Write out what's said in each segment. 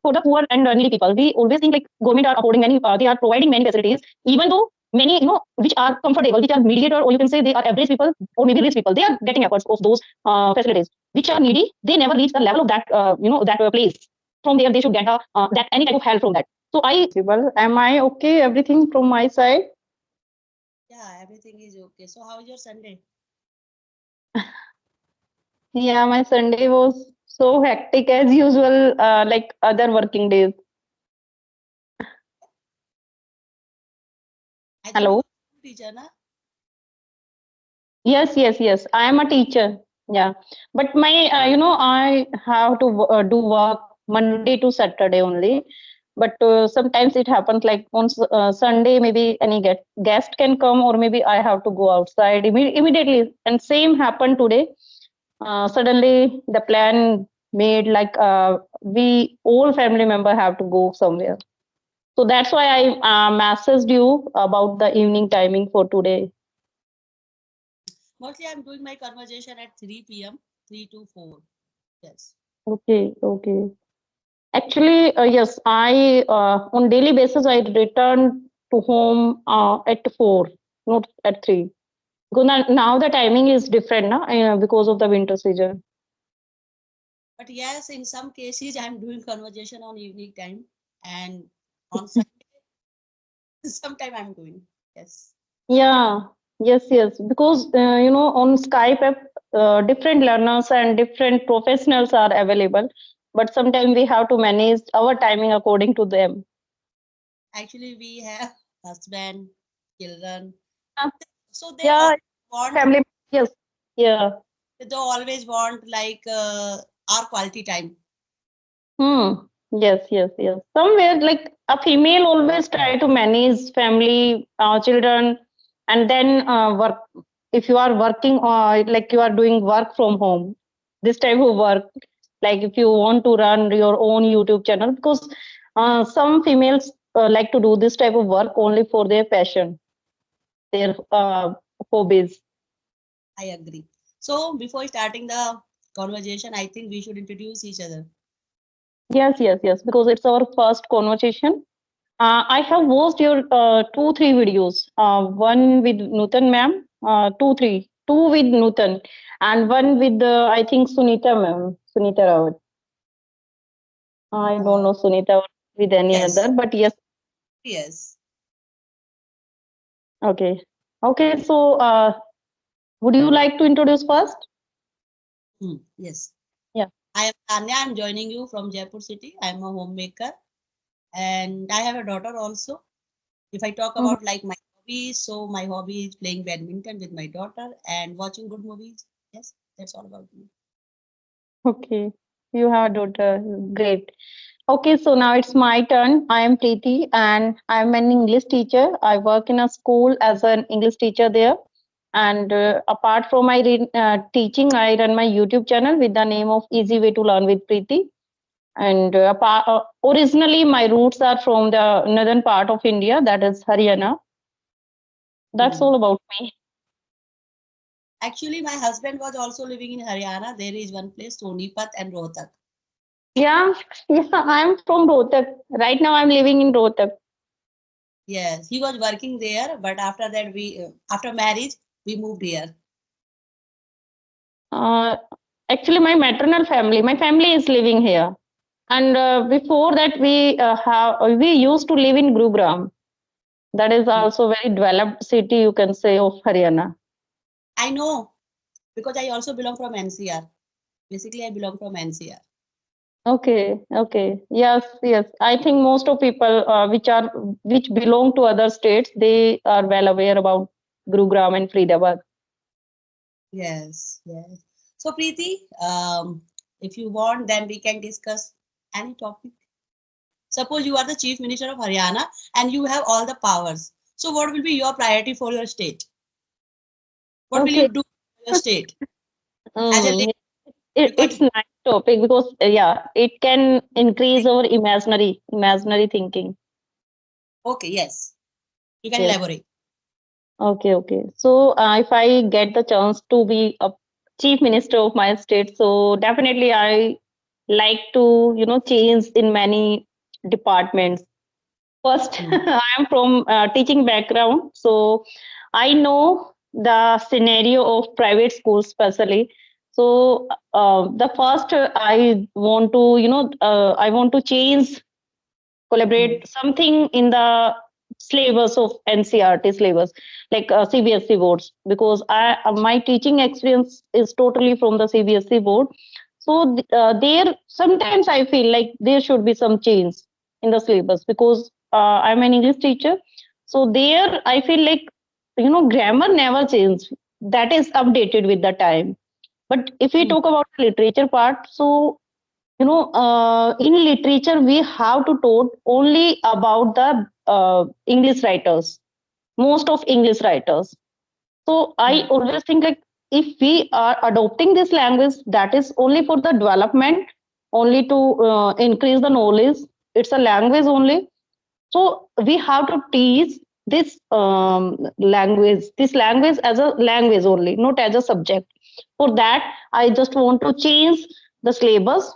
for the poor and needy people. We always think like government are affording many, they are providing many facilities, even though many, which are comfortable, which are mediator, or you can say they are average people or maybe rich people, they are getting efforts of those facilities. Which are needy, they never reach the level of that, that place. From there, they should get that any type of help from that. So I am I okay? Everything from my side? Yeah, everything is okay. So how is your Sunday? Yeah, my Sunday was so hectic as usual, like other working days. I think you Hello. are a teacher, na? Yes, yes, yes. I am a teacher. Yeah, but my, I have to do work Monday to Saturday only. But sometimes it happens like on Sunday, maybe any guest can come, or maybe I have to go outside immediately. And same happened today. Suddenly, the plan made like we all family member have to go somewhere. So that's why I messaged you about the evening timing for today. Mostly I'm doing my conversation at 3 p.m., 3 to 4. Yes. Okay, okay. Actually, yes, I on daily basis I return to home at 4, not at 3. Because now the timing is different, na, because of the winter season. But yes, in some cases I'm doing conversation on evening time, and on Sunday, sometime I'm doing. Yes. Yeah, yes, yes. Because on Skype app, different learners and different professionals are available, but sometimes we have to manage our timing according to them. Actually, we have husband, children, Yeah, so they all yeah, want, family. Yes, yeah. they always want like our quality time. Hmm. Yes, yes, yes. Somewhere like a female always try to manage family, children, and then work. If you are working, like you are doing work from home, this type of work, like if you want to run your own YouTube channel, because some females like to do this type of work only for their passion, their hobbies. I agree. So before starting the conversation, I think we should introduce each other. Yes, yes, yes, because it's our first conversation. I have watched your 2, 3 videos. One with Nutan ma'am, 2, 3, 2 with Nutan, and one with I think Sunita ma'am, Sunita Rawat. I don't Uh, know Sunita with any yes, other, but yes, yes. okay, okay. So, would you like to introduce first? Yes. Yeah. I am Tanya. I'm joining you from Jaipur city. I'm a homemaker and I have a daughter also. If I talk Mhm. about like my hobbies, so my hobby is playing badminton with my daughter and watching good movies. Yes, that's all about me. Okay, you have a daughter. Great. Okay, so now it's my turn. I am Preeti and I'm an English teacher. I work in a school as an English teacher there. And apart from my teaching, I run my YouTube channel with the name of Easy Way to Learn with Preeti. And originally, my roots are from the northern part of India, that is Haryana. That's Hmm. all about me. Actually, my husband was also living in Haryana. There is one place, Sonipat and Rohtak. Yeah, yeah, I'm from Rohtak. Right now, I'm living in Rohtak. Yes, he was working there, but after that, after marriage, we moved here. Uh, Actually, my family is living here. And before that, we used to live in Gurugram. That is Hmm. also very developed city, you can say, of Haryana. I know because I also belong from NCR. Basically, I belong from NCR. Okay, okay, yes, yes. I think most of people which belong to other states, they are well aware about Gurugram and Faridabad. Yes, yes. So, Preeti, if you want, then we can discuss any topic. Suppose you are the Chief Minister of Haryana and you have all the powers. So, what will be your priority for your state? What will you Okay. do for your state as a Mm, lady? it's Because, nice topic because yeah, it can increase our imaginary thinking. okay, yes, you can Yes. elaborate. Okay, okay. So if I get the chance to be a chief minister of my state, so definitely I like to, change in many departments. First, Hmm. I am from teaching background, so I know the scenario of private schools, especially. So the first, I want to, I want to change, Hmm. collaborate something in the syllabus of NCRT syllabus, like CBSE boards, because my teaching experience is totally from the CBSE board. So there sometimes I feel like there should be some change in the syllabus, because I'm an English teacher. So there I feel like, grammar never changed. That is updated with the time. But if we Hmm. talk about literature part, so in literature we have to talk only about the English writers, most of English writers. So I Hmm. always think like, if we are adopting this language, that is only for the development, only to increase the knowledge. It's a language only. So we have to teach this language as a language only, not as a subject. For that, I just want to change the syllabus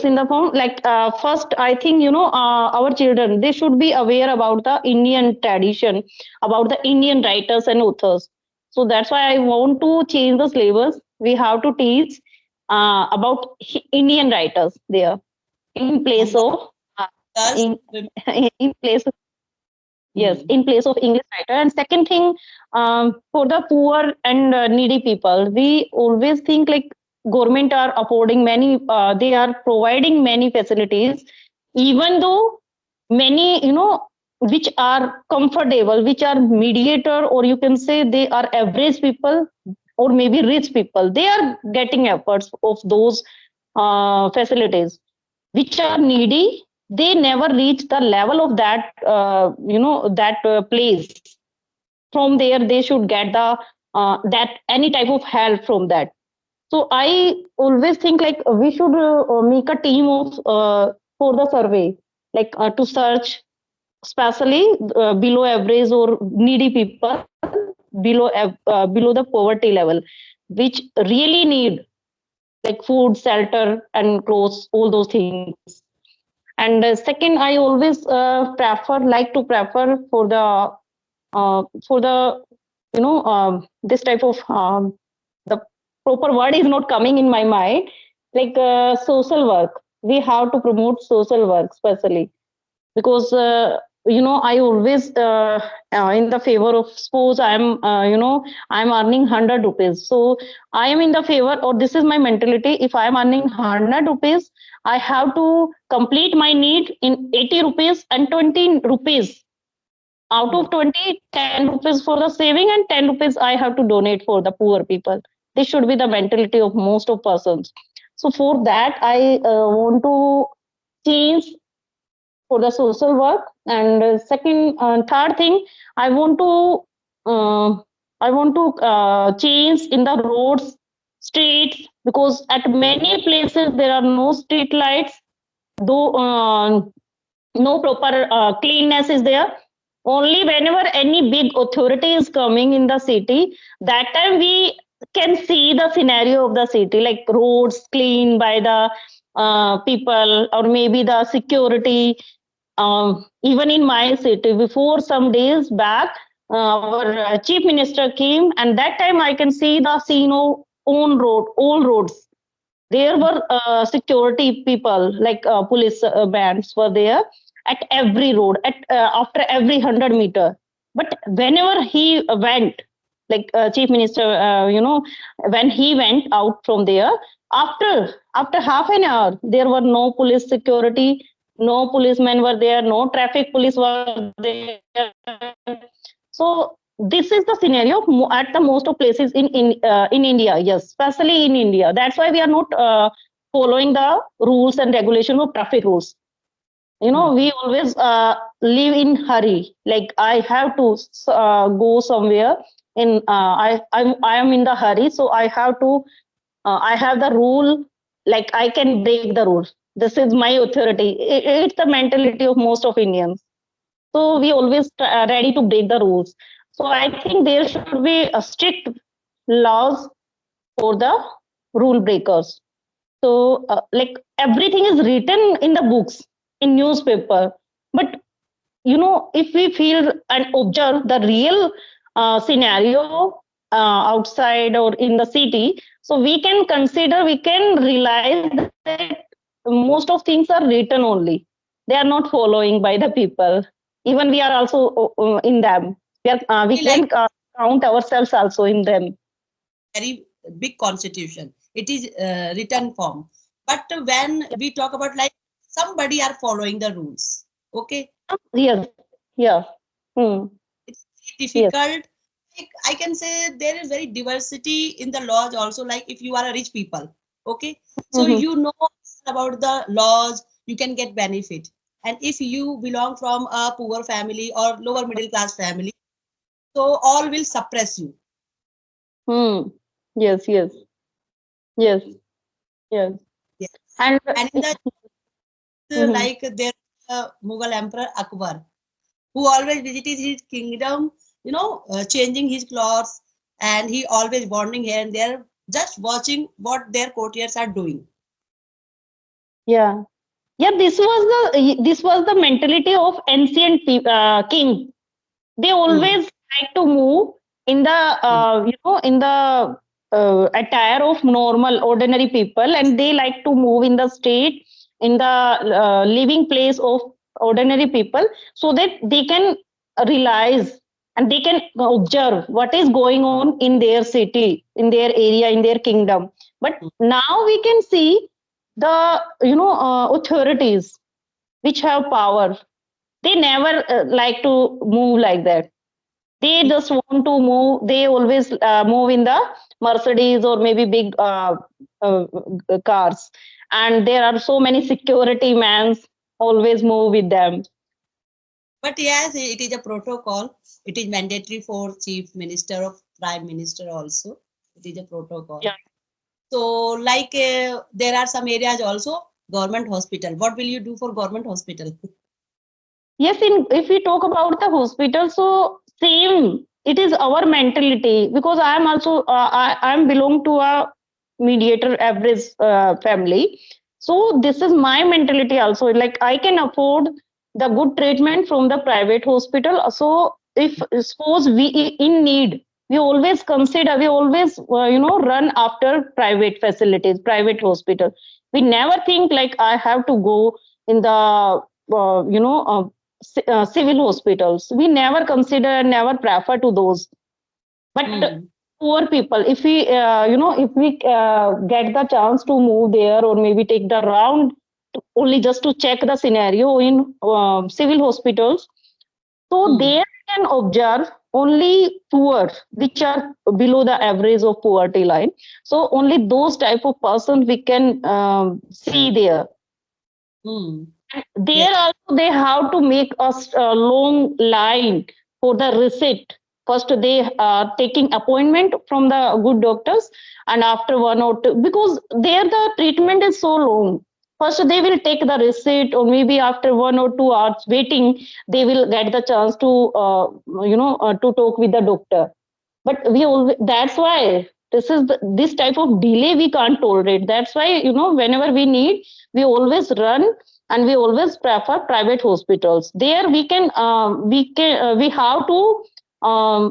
in the form, like, first I think, our children, they should be aware about the Indian tradition, about the Indian writers and authors. So that's why I want to change the syllabus. We have to teach about Indian writers there, in place And that of uh, does in women. in place of, yes, Hmm. in place of English writer. And second thing, for the poor and needy people, we always think like government are affording many, they are providing many facilities, even though many, which are comfortable, which are mediator, or you can say they are average people, or maybe rich people, they are getting efforts of those facilities. Which are needy, they never reach the level of that, that place. From there they should get the that any type of help from that. So I always think like we should make a team of for the survey, like to search, especially below average or needy people, below the poverty level, which really need like food, shelter, and clothes, all those things. And second, I always prefer for the, this type of, the proper word is not coming in my mind, like social work. We have to promote social work, especially because I always in the favor of, suppose I'm I'm earning 100 rupees, so I am in the favor, or this is my mentality: if I am earning 100 rupees, I have to complete my need in 80 rupees, and 20 rupees out Hmm. of 20, 10 rupees for the saving, and 10 rupees I have to donate for the poor people. This should be the mentality of most of persons. So for that, I want to change for the social work. And second, third thing, I want to uh, change in the roads, streets, because at many places there are no street lights, though no proper cleanness is there. Only whenever any big authority is coming in the city, that time we can see the scenario of the city, like roads clean by the people, or maybe the security. Even in my city, before some days back, our chief minister came, and that time I can see the scene of own road, all roads. There were security people, like police bands were there at every road, at after every 100 meter. But whenever he went, like chief minister, when he went out from there, after half an hour, there were no police security, no policemen were there, no traffic police were there. So this is the scenario at the most of places in India. Yes, especially in India. That's why we are not following the rules and regulation of traffic rules. Hmm. We always live in hurry. Like I have to go somewhere. I am in the hurry, so I have to. I have the rule. Like I can break the rule. This is my authority. It's the mentality of most of Indians. So we always ready to break the rules. So I think there should be a strict laws for the rule breakers. So like everything is written in the books, in newspaper, but if we feel and observe the real scenario outside or in the city, so we can realize that most of things are written only. They are not following by the people. Even we are also in them. We Like can count ourselves also in them. very big constitution. It is written form. But when we talk about like somebody are following the rules, okay, Yes, yeah. Hmm. it's very Yes. difficult. Like I can say there is very diversity in the laws also. Like if you are a rich people, okay, so Mhm. you know about the laws, you can get benefit. And if you belong from a poor family or lower middle class family, so all will suppress you. Hmm. Yes, yes, yes, yes. Yeah. And And in the mhm. like there Mughal Emperor Akbar, who always visited his kingdom, changing his clothes, and he always wandering here and there, just watching what their courtiers are doing. Yeah, yeah. This was the mentality of ancient king. They Hmm. always like to move in the Hmm. in the attire of normal ordinary people, and they like to move in the state, in the living place of ordinary people, so that they can realize and they can observe what is going on in their city, in their area, in their kingdom. But Hmm. now we can see the authorities which have power, they never like to move like that. They just want to move. They always move in the Mercedes or maybe big uh, cars, and there are so many security mans always move with them. But yes, it is a protocol. It is mandatory for chief minister or prime minister also. It is a protocol. Yeah. So, like there are some areas also government hospital. What will you do for government hospital? Yes, if we talk about the hospital, so same. It is our mentality, because I am also I am belong to a mediator average family. So this is my mentality also. Like I can afford the good treatment from the private hospital. So if suppose we in need, we always consider, we always run after private facilities, private hospital. We never think like I have to go in the civil hospitals. We never consider and never prefer to those. But Hmm. poor people, if we get the chance to move there or maybe take the round only just to check the scenario in civil hospitals, so Hmm. there we can observe only poor, which are below the average of poverty line. So only those type of persons we can see there. Hmm. Yes. There also they have to make a long line for the receipt. First they are taking appointment from the good doctors, and after 1 or 2, because there the treatment is so long. First they will take the receipt, or maybe after 1 or 2 hours waiting, they will get the chance to talk with the doctor. But we always, that's why this type of delay we can't tolerate. That's why whenever we need, we always run, and we always prefer private hospitals. There we have to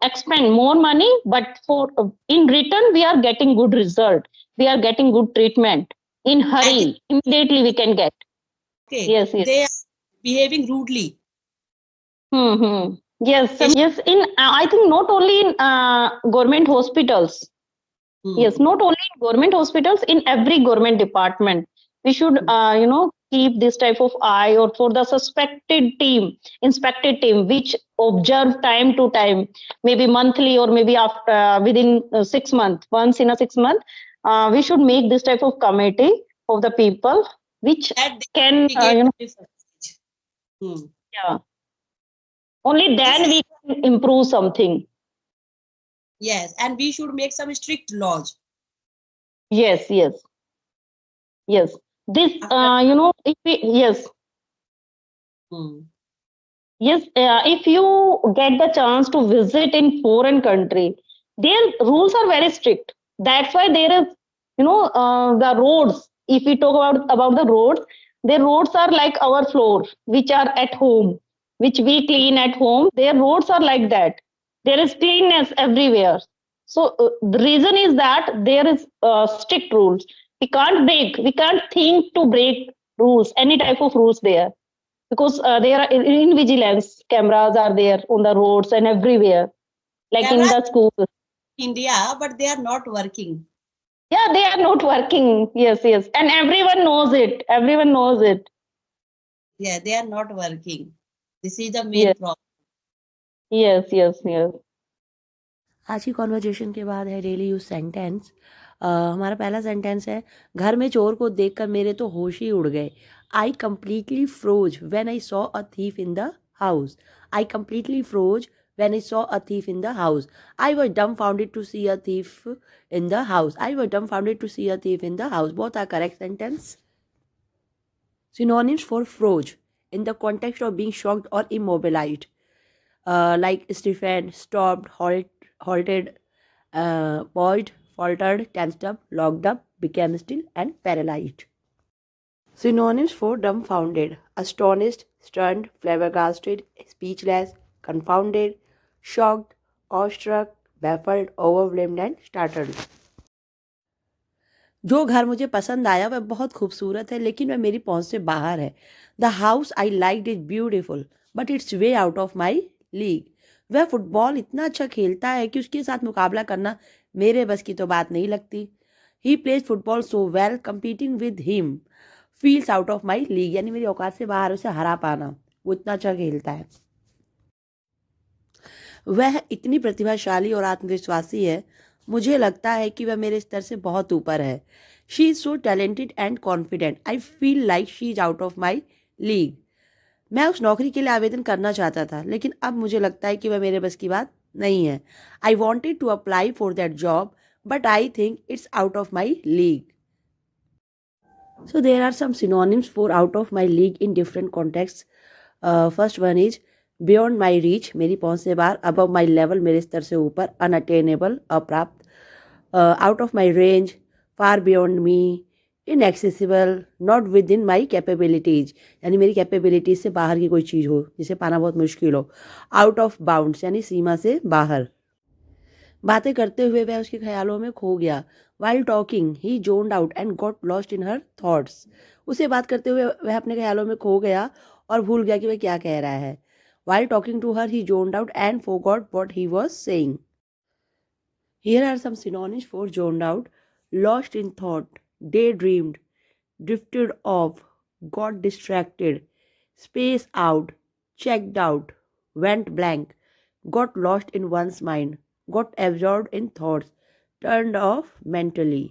expend more money, but for in return we are getting good result, we are getting good treatment in And hurry, immediately we can get. okay, Yes, yes. they are behaving rudely. Hmm. Yes, Patient- yes. In I think not only in government hospitals. Yes, Hmm. not only in government hospitals, in every government department, we should, Hmm. keep this type of eye, or for the inspected team, which observe time to time, maybe monthly or maybe after within 6 months, once in a 6 month, we should make this type of committee of the people, which That can, they gave the difference. Hmm. yeah, only This then is we can improve something. yes, and we should make some strict laws. Yes, yes, yes. This, After if we, yes. hmm. Yes, if you get the chance to visit in foreign country, their rules are very strict. That's why there is, the roads. if we talk about the roads, their roads are like our floor, which are at home, which we clean at home. Their roads are like that. There is cleanness everywhere. So the reason is that there is strict rules. We can't break. We can't think to break rules, any type of rules there, because there are in vigilance cameras are there on the roads and everywhere, like in Camera the schools. in India, but they are not working. Yeah, they are not working. Yes, yes, and everyone knows it. Everyone knows it. Yeah, they are not working. This is the main Yes, problem. yes, yes, yes. आज की conversation के बाद है daily use sentence. हमारा पहला sentence है, घर में चोर को देखकर मेरे तो होश ही उड़ गए। I completely froze when I saw a thief in the house. I completely froze when I saw a thief in the house. I was dumbfounded to see a thief in the house. I was dumbfounded to see a thief in the house. Both are correct sentence. Synonyms for froze in the context of being shocked or immobilized, like stiffened, stopped, halted, paused, faltered, tensed up, locked up, became still, and paralyzed. Synonyms for dumbfounded: astonished, stunned, flabbergasted, speechless, confounded, shocked, awestruck, baffled, overwhelmed, and startled. जो घर मुझे पसंद आया वह बहुत खूबसूरत है, लेकिन वह मेरी पहुंच से बाहर है। The house I like is beautiful but it's way out of my league. वह फुटबॉल इतना अच्छा खेलता है कि उसके साथ मुकाबला करना मेरे बस की तो बात नहीं लगती। He plays football so well, competing with him feels out of my league, यानी मेरी औकात से बाहर उसे हरा पाना, वो इतना अच्छा खेलता है। वह इतनी प्रतिभाशाली और आत्मविश्वासी है, मुझे लगता है कि वह मेरे स्तर से बहुत ऊपर है। She is so talented and confident, I feel like she is out of my league. मैं उस नौकरी के लिए आवेदन करना चाहता था, लेकिन अब मुझे लगता है कि वह मेरे बस की बात नहीं है। I wanted to apply for that job but I think it's out of my league. So there are some synonyms for out of my league in different contexts. First one is beyond my reach, मेरी पहुंच से बाहर। above my level, मेरे स्तर से ऊपर। unattainable, अप्राप्त। out of my range, far beyond me। inaccessible, not within my capabilities, यानी मेरी कैपेबिलिटीज से बाहर की कोई चीज़ हो जिसे पाना बहुत मुश्किल हो। out of bounds, यानी सीमा से बाहर। बातें करते हुए वह उसके ख्यालों में खो गया। While talking he zoned out and got lost in her thoughts. उसे बात करते हुए वह अपने ख्यालों में खो गया और भूल गया कि वह क्या कह रहा है। While talking to her he zoned out and forgot what he was saying. Here are some synonyms for zoned out: lost in thought, daydreamed, drifted off, got distracted, space out, checked out, went blank, got lost in one's mind, got absorbed in thoughts, turned off mentally.